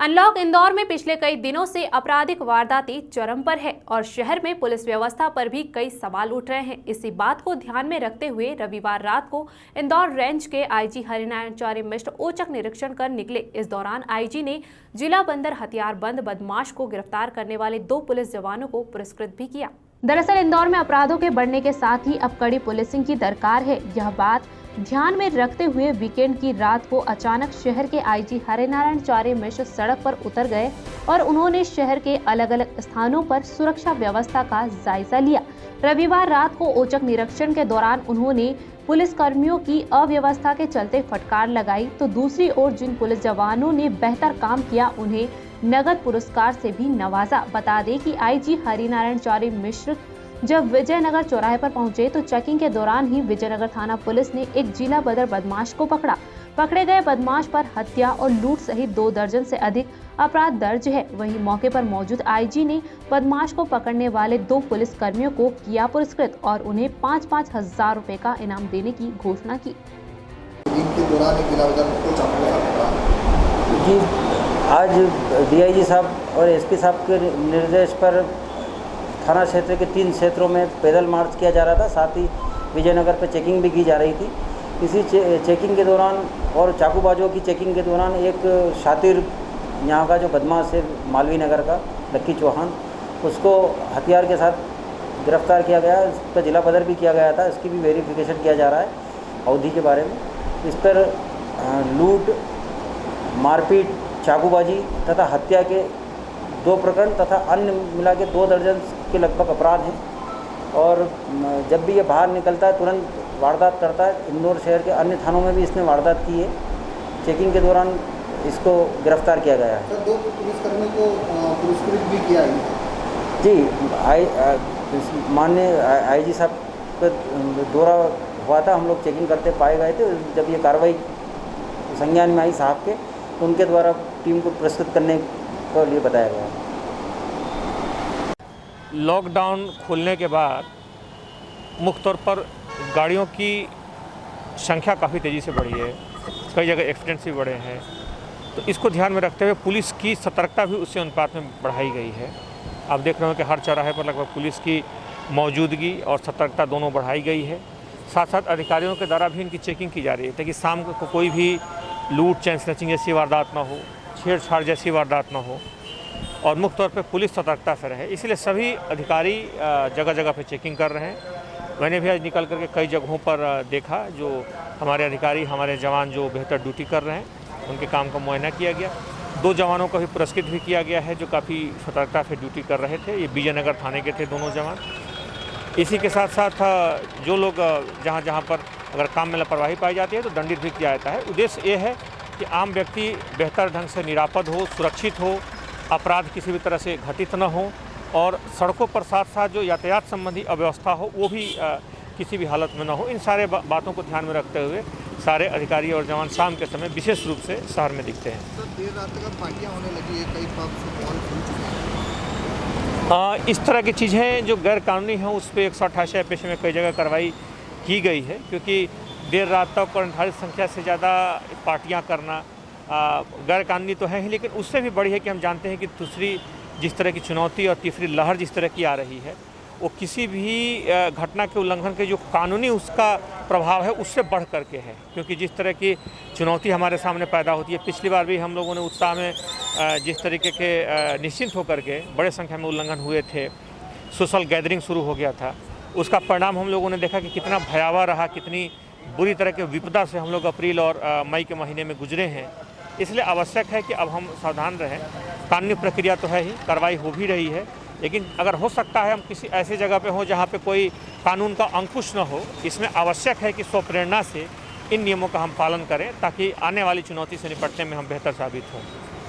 Unlock Indore में पिछले कई दिनों से आपराधिक वारदातें चरम पर है और शहर में पुलिस व्यवस्था पर भी कई सवाल उठ रहे हैं। इसी बात को ध्यान में रखते हुए रविवार रात को इंदौर रेंज के आईजी हरिनारायण मिश्र औचक निरीक्षण कर निकले। इस दौरान आईजी ने जिला बंदर हथियारबंद बदमाश को गिरफ्तार करने वाले 2 पुलिस जवानों को पुरस्कृत भी किया। दरअसल इंदौर में अपराधों के बढ़ने के साथ ही अब कड़ी पुलिसिंग की दरकार है। यह बात ध्यान में रखते हुए वीकेंड की रात को अचानक शहर के आईजी हरिनारायण मिश्र सड़क पर उतर गए और उन्होंने शहर के अलग अलग स्थानों पर सुरक्षा व्यवस्था का जायजा लिया। रविवार रात को औचक निरीक्षण के दौरान उन्होंने पुलिस कर्मियों की अव्यवस्था के चलते फटकार लगाई, तो दूसरी ओर जिन पुलिस जवानों ने बेहतर काम किया उन्हें नगद पुरस्कार से भी नवाजा। बता दें कि आईजी हरिनारायण मिश्र जब विजयनगर चौराहे पर पहुंचे तो चेकिंग के दौरान ही विजयनगर थाना पुलिस ने एक जिला बदर बदमाश को पकड़ा। पकड़े गए बदमाश पर हत्या और लूट सहित 2 दर्जन से अधिक अपराध दर्ज है। वहीं मौके पर मौजूद आईजी ने बदमाश को पकड़ने वाले 2 पुलिस कर्मियों को किया पुरस्कृत और उन्हें 5-5 हजार रुपए का इनाम देने की घोषणा की। जी, आज डीआईजी साहब और एसपी साहब के निर्देश पर थाना क्षेत्र के 3 क्षेत्रों में पैदल मार्च किया जा रहा था। साथ ही विजयनगर पर चेकिंग भी की जा रही थी। इसी चेकिंग के दौरान और चाकूबाजों की चेकिंग के दौरान एक शातिर यहाँ का जो बदमाश है मालवीय नगर का लक्की चौहान, उसको हथियार के साथ गिरफ्तार किया गया। इस पर जिला बदर भी किया गया था। इसकी भी वेरिफिकेशन किया जा रहा है अवधि के बारे में। इस पर लूट, मारपीट, चाकूबाजी तथा हत्या के 2 प्रकरण तथा अन्य मिला के 2 दर्जन के लगभग अपराध हैं। और जब भी ये बाहर निकलता है तुरंत वारदात करता है। इंदौर शहर के अन्य थानों में भी इसने वारदात की है। चेकिंग के दौरान इसको गिरफ्तार किया गया है। सर, 2 पुलिसकर्मियों को पुरस्कृत भी किया है। जी, माननीय आईजी साहब का दौरा हुआ था। हम लोग चेकिंग करते पाए गए थे। जब ये कार्रवाई संज्ञान में आई साहब के, तो उनके द्वारा टीम को पुरस्कृत करने के लिए बताया गया। लॉकडाउन खुलने के बाद मुख्य तौर पर गाड़ियों की संख्या काफ़ी तेज़ी से बढ़ी है। कई जगह एक्सीडेंट्स भी बढ़े हैं, तो इसको ध्यान में रखते हुए पुलिस की सतर्कता भी उससे अनुपात में बढ़ाई गई है। आप देख रहे हो कि हर चौराहे पर लगभग पुलिस की मौजूदगी और सतर्कता दोनों बढ़ाई गई है। साथ साथ अधिकारियों के द्वारा भी इनकी चेकिंग की जा रही है ताकि शाम को कोई भी लूट, चैन स्नैचिंग जैसी वारदात ना हो, छेड़छाड़ जैसी वारदात ना हो और मुख्य तौर पे पुलिस सतर्कता से रहे। इसलिए सभी अधिकारी जगह जगह पे चेकिंग कर रहे हैं। मैंने भी आज निकल करके कई जगहों पर देखा जो हमारे अधिकारी, हमारे जवान जो बेहतर ड्यूटी कर रहे हैं, उनके काम का मुआयना किया गया। 2 जवानों को भी पुरस्कृत भी किया गया है जो काफ़ी सतर्कता से ड्यूटी कर रहे थे। ये विजयनगर थाने के थे दोनों जवान। इसी के साथ साथ जो लोग जहाँ जहाँ पर अगर काम में लापरवाही पाई जाती है तो दंडित भी किया जाता है। उद्देश्य ये है कि आम व्यक्ति बेहतर ढंग से निरापद हो, सुरक्षित हो, अपराध किसी भी तरह से घटित न हो और सड़कों पर साथ साथ जो यातायात संबंधी अव्यवस्था हो वो भी किसी भी हालत में न हो। इन सारे बातों को ध्यान में रखते हुए सारे अधिकारी और जवान शाम के समय विशेष रूप से शहर में दिखते हैं। तो देर रात तक पार्टियां होने लगी है, कई पब से मॉल खुल चुके हैं। इस तरह की चीज़ें जो गैर कानूनी हैं उस पर 188 IPC में कई जगह कार्रवाई की गई है, क्योंकि देर रात तक और निर्धारित संख्या से ज़्यादा पार्टियां करना गैर कानूनी तो है ही, लेकिन उससे भी बड़ी है कि हम जानते हैं कि दूसरी जिस तरह की चुनौती और तीसरी लहर जिस तरह की आ रही है वो किसी भी घटना के उल्लंघन के जो कानूनी उसका प्रभाव है उससे बढ़ करके है। क्योंकि जिस तरह की चुनौती हमारे सामने पैदा होती है, पिछली बार भी हम लोगों ने उत्साह में जिस तरीके के निश्चिंत होकर के बड़े संख्या में उल्लंघन हुए थे, सोशल गैदरिंग शुरू हो गया था, उसका परिणाम हम लोगों ने देखा कि कितना भयावह रहा, कितनी बुरी तरह के विपदा से हम लोग अप्रैल और मई के महीने में गुजरे हैं। इसलिए आवश्यक है कि अब हम सावधान रहें। कानूनी प्रक्रिया तो है ही, कार्रवाई हो भी रही है, लेकिन अगर हो सकता है हम किसी ऐसी जगह पे हों जहाँ पे कोई कानून का अंकुश न हो, इसमें आवश्यक है कि स्वप्रेरणा से इन नियमों का हम पालन करें ताकि आने वाली चुनौती से निपटने में हम बेहतर साबित हों।